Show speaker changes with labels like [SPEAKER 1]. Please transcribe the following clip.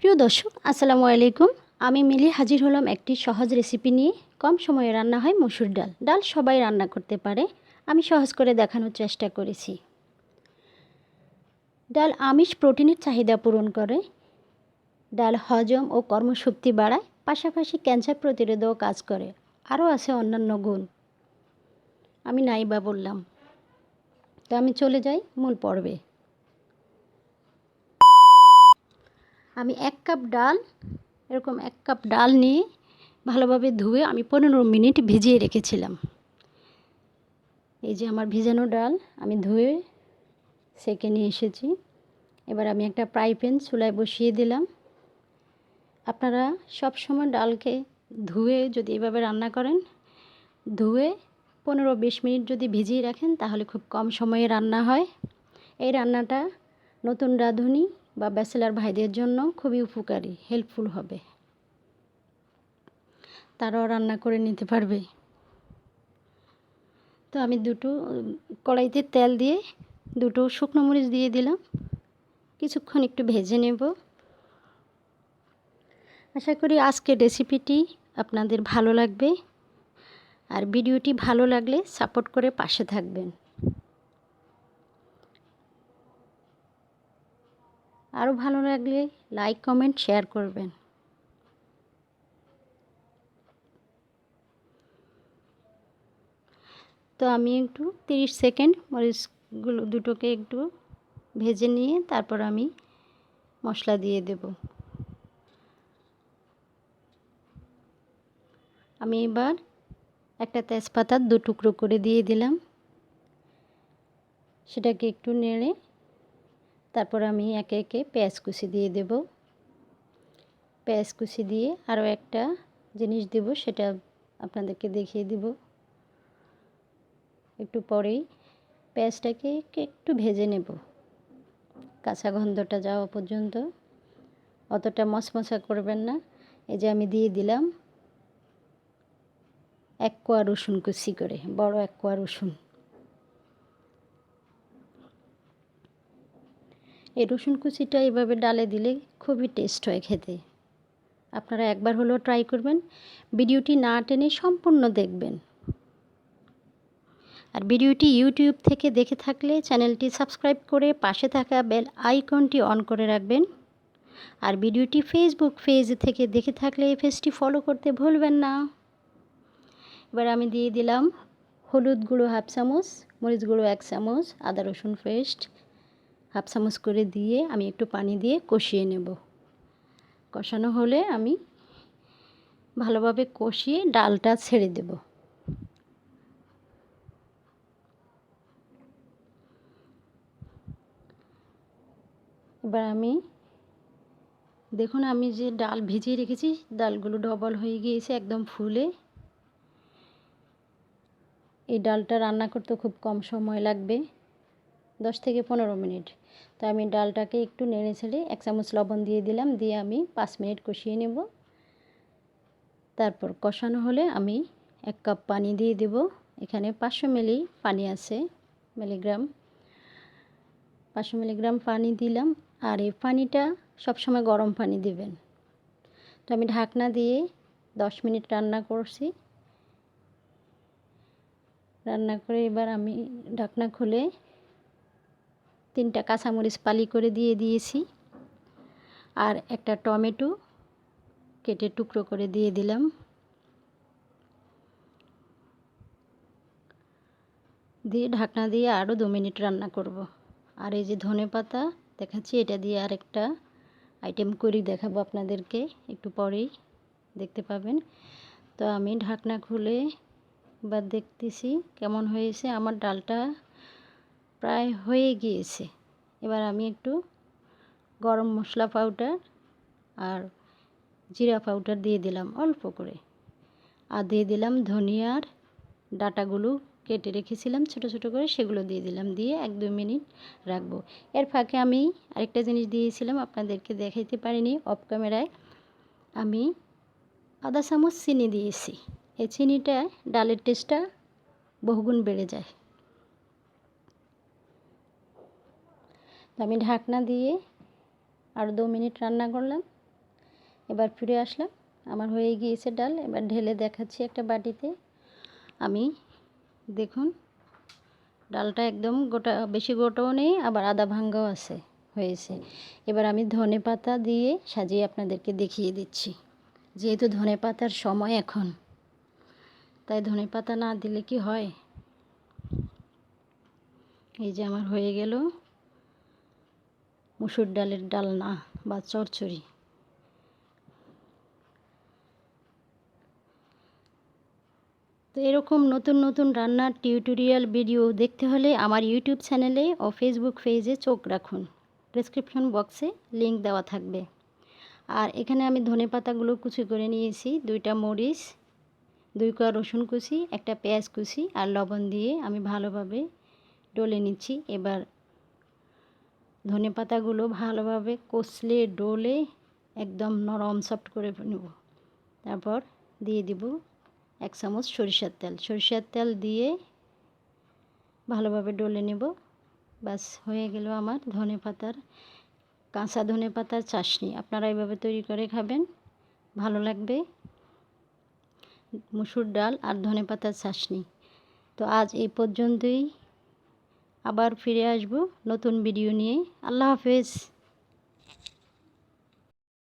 [SPEAKER 1] প্রিয় দর্শক, আসসালামু আলাইকুম। আমি মিলি হাজির হলাম একটি সহজ রেসিপি নিয়ে। কম সময়ে রান্না হয় মসুর ডাল। ডাল সবাই রান্না করতে পারে, আমি সহজ করে দেখানোর চেষ্টা করেছি। ডাল আমিষ প্রোটিনের চাহিদা পূরণ করে। ডাল হজম ও কর্মশক্তি বাড়ায়, পাশাপাশি ক্যান্সার প্রতিরোধেও কাজ করে। আরও আছে অন্যান্য গুণ, আমি নাই বা বললাম। তো আমি চলে যাই মূল পর্বে। আমি 1 কাপ ডাল, এরকম 1 কাপ ডাল নিয়ে ভালোভাবে ধুয়ে আমি 15 মিনিট ভিজিয়ে রেখেছিলাম। এই যে আমার ভিজানো ডাল আমি ধুয়ে সেঁকে নিয়ে এসেছি। এবার আমি একটা ফ্রাই প্যান চুলায় বসিয়ে দিলাম। আপনারা সব সময় ডালকে ধুয়ে যদি এভাবে রান্না করেন, ধুয়ে 15-20 মিনিট যদি ভিজিয়ে রাখেন, তাহলে খুব কম সময়ে রান্না হয়। এই রান্নাটা নতুন রাঁধুনি বা ব্যাচেলার ভাইদের জন্য খুবই উপকারী, হেল্পফুল হবে। তারাও রান্না করে নিতে পারবে। তো আমি কড়াইতে তেল দিয়ে 2 শুকনো মরিচ দিয়ে দিলাম। কিছুক্ষণ একটু ভেজে নেব। আশা করি আজকের রেসিপিটি আপনাদের ভালো লাগবে। আর ভিডিওটি ভালো লাগলে সাপোর্ট করে পাশে থাকবেন। আরও ভালো লাগলে লাইক, কমেন্ট, শেয়ার করবেন। তো আমি একটু 30 সেকেন্ড মরিচগুলো দুটোকে একটু ভেজে নিয়ে তারপর আমি মশলা দিয়ে দেব। আমি এবার একটা তেজপাতা 2 টুকরো করে দিয়ে দিলাম। সেটাকে একটু নেড়ে তারপর আমি একে একে পেঁয়াজ কুচি দিয়ে দেব। পেঁয়াজ কুচি দিয়ে আরও একটা জিনিস দেব, সেটা আপনাদেরকে দেখিয়ে দিব একটু পরেই। পেঁয়াজটাকে একটু ভেজে নেব কাঁচা গন্ধটা যাওয়া পর্যন্ত, অতটা মশমশা করবেন না। এই যে আমি দিয়ে দিলাম 1 কোয়া রসুন কুচি করে, বড় 1 কোয়া রসুন। এই রসুন কুচিটা এইভাবে ডালে দিলে খুবই টেস্ট হয় খেতে। আপনারা একবার হলেও ট্রাই করবেন। ভিডিওটি না টেনে সম্পূর্ণ দেখবেন। আর ভিডিওটি ইউটিউব থেকে দেখে থাকলে চ্যানেলটি সাবস্ক্রাইব করে পাশে থাকা বেল আইকনটি অন করে রাখবেন। আর ভিডিওটি ফেসবুক পেজ থেকে দেখে থাকলে এই পেজটি ফলো করতে ভুলবেন না। এবার আমি দিয়ে দিলাম হলুদ গুঁড়ো 1/2 চামচ, মরিচ গুঁড়ো 1 চামচ, আদা রসুন পেস্ট 1/2 চামচ করে দিয়ে আমি একটু পানি দিয়ে কষিয়ে নেব। কষানো হলে আমি ভালোভাবে কষিয়ে ডালটা ছেড়ে দেব। এবার আমি দেখুন, আমি যে ডাল ভিজিয়ে রেখেছি, ডালগুলো ডবল হয়ে গিয়েছে একদম ফুলে। এই ডালটা রান্না করতে খুব কম সময় লাগবে, 10 থেকে 15 মিনিট। তো আমি ডালটাকে একটু নেড়ে ছেড়ে 1 চামচ লবণ দিয়ে দিলাম, দিয়ে আমি 5 মিনিট কষিয়ে নেব। তারপর কষানো হলে আমি 1 কাপ পানি দিয়ে দেব। এখানে 500 মিলি পানি আছে, মিলিগ্রাম 500 মিলিগ্রাম পানি দিলাম। আর এই পানিটা সবসময় গরম পানি দিবেন। তো আমি ঢাকনা দিয়ে 10 মিনিট রান্না করছি। রান্না করে এবার আমি ঢাকনা খুলে 3টা কাঁচামরিচ ফালি করে দিয়ে দিয়েছি। আর একটা টমেটো কেটে টুকরো করে দিয়ে দিলাম। দিয়ে ঢাকনা দিয়ে আরও 2 মিনিট রান্না করব। আর এই যে ধনেপাতা দেখাচ্ছি, এটা দিয়ে আরেকটা আইটেম করি দেখাবো আপনাদেরকে, একটু পরেই দেখতে পাবেন। তো আমি ঢাকনা খুলে এবার দেখতেছি কেমন হয়েছে। আমার ডালটা প্রায় হয়ে গিয়েছে। এবার আমি একটু গরম মশলা পাউডার আর জিরা পাউডার দিয়ে দিলাম অল্প করে। আর দিয়ে দিলাম ধনিয়ার ডাঁটাগুলো কেটে রেখেছিলাম ছোট ছোট করে, সেগুলো দিয়ে দিলাম। দিয়ে 1-2 মিনিট রাখবো। এর ফাঁকে আমি আরেকটা জিনিস দিয়েছিলাম, আপনাদেরকে দেখাইতে পারিনি অফ ক্যামেরায়। আমি আধা চামচ চিনি দিয়েছি। এই চিনিটা ডালের টেস্টটা বহুগুণ বেড়ে যায়। তো আমি ঢাকনা দিয়ে আর 2 মিনিট রান্না করলাম। এবার ফিরে আসলাম, আমার হয়ে গিয়েছে ডাল। এবার ঢেলে দেখাচ্ছি একটা বাটিতে। আমি দেখুন ডালটা একদম গোটা, বেশি গোটাও নেই আবার আধা ভাঙ্গাও আছে, হয়েছে। এবার আমি ধনেপাতা দিয়ে সাজিয়ে আপনাদেরকে দেখিয়ে দিচ্ছি, যেহেতু ধনেপাতার সময় এখন, তাই ধনেপাতা না দিলে কি হয়। এই যে আমার হয়ে গেল মসুর ডালের ডালনা বা চচ্চড়ি। তো এরকম নতুন নতুন রান্নার টিউটোরিয়াল ভিডিও দেখতে হলে আমার ইউটিউব চ্যানেলে ও ফেসবুক পেজে চোখ রাখুন। ডেসক্রিপশন বক্সে লিংক দেওয়া থাকবে। আর এখানে আমি ধনেপাতাগুলো কুচি করে নিয়েছি, 2টা মরিচ, 2 কোয়া রসুন কুচি, একটা পেঁয়াজ কুচি আর লবণ দিয়ে আমি ভালোভাবে ডলে নিচ্ছি। এবার ধনেপাতাগুলো ভালোভাবে কষলে ডলে একদম নরম সফট করে নেব। তারপর দিয়ে দিব 1 চামচ সরিষার তেল। সরিষার তেল দিয়ে ভালোভাবে ডলে নেব। বাস হয়ে গেল আমার ধনেপাতার, কাঁচা ধনেপাতার চাটনি। আপনারা এইভাবে তৈরি করে খাবেন, ভালো লাগবে। মসুর ডাল আর ধনেপাতার চাটনি। তো আজ এই পর্যন্তই, আবার ফিরে আসব নতুন ভিডিও নিয়ে। আল্লাহ হাফেজ।